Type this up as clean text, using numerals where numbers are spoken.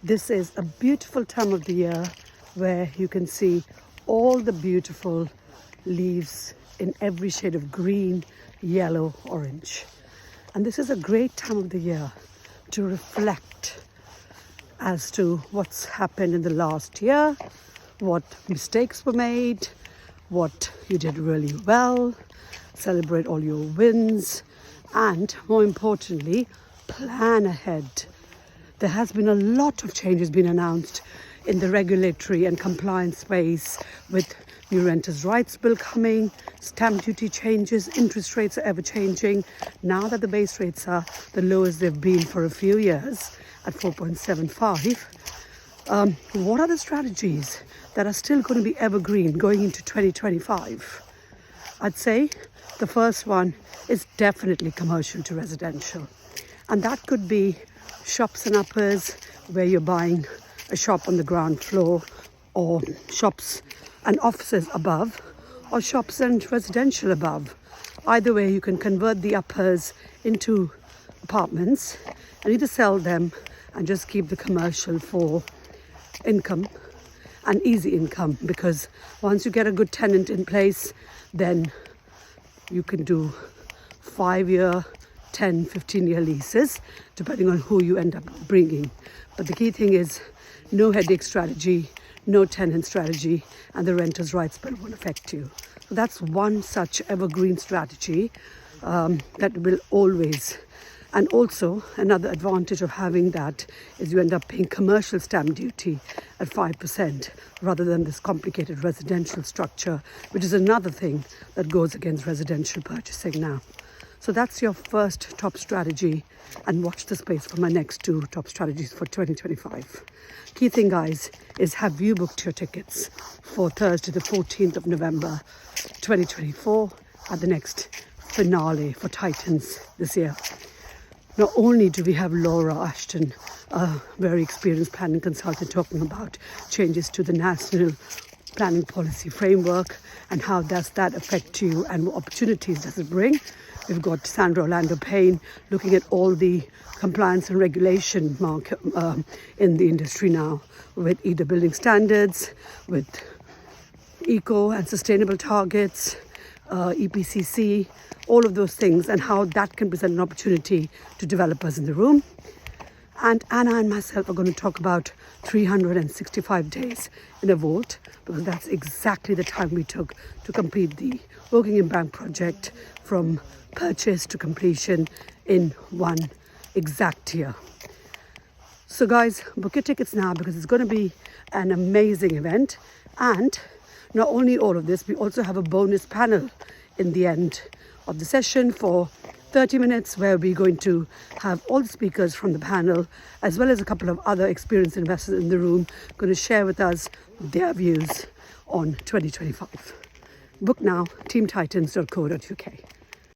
This is a beautiful time of the year where you can see all the beautiful leaves in every shade of green, yellow, orange. And this is a great time of the year to reflect as to what's happened in the last year, what mistakes were made, what you did really well, celebrate all your wins, and more importantly, plan ahead. There has been a lot of changes being announced in the regulatory and compliance space with new renters' rights bill coming, stamp duty changes, interest rates are ever changing. Now that the base rates are the lowest they've been for a few years at 4.75, what are the strategies that are still going to be evergreen going into 2025? I'd say the first one is definitely commercial to residential. And that could be shops and uppers where you're buying a shop on the ground floor, or shops and offices above, or shops and residential above. Either way, you can convert the uppers into apartments and either sell them and just keep the commercial for income and easy income, because once you get a good tenant in place, then you can do 5-year, 10, 15-year leases, depending on who you end up bringing. But the key thing is no headache strategy, no tenant strategy, and the renters' rights bill won't affect you. So that's one such evergreen strategy that will always. And also another advantage of having that is you end up paying commercial stamp duty at 5% rather than this complicated residential structure, which is another thing that goes against residential purchasing now. So that's your first top strategy, and watch the space for my next 2 top strategies for 2025. Key thing, guys, is have you booked your tickets for Thursday the 14th of November 2024 at the next finale for Titans this year. Not only do we have Laura Ashton, a very experienced planning consultant, talking about changes to the National Planning Policy Framework and how does that affect you and what opportunities does it bring. We've got Sandra Orlando Payne looking at all the compliance and regulation market in the industry now, with either building standards, with eco and sustainable targets, EPCC, all of those things, and how that can present an opportunity to developers in the room. And Anna and myself are going to talk about 365 days in a vault, because that's exactly the time we took to complete the Wokingham Bank project from purchase to completion in one exact year. So guys, book your tickets now, because it's going to be an amazing event. And not only all of this, we also have a bonus panel in the end of the session for 30 minutes where we're going to have all the speakers from the panel, as well as a couple of other experienced investors in the room, going to share with us their views on 2025. Book now, teamtitans.co.uk.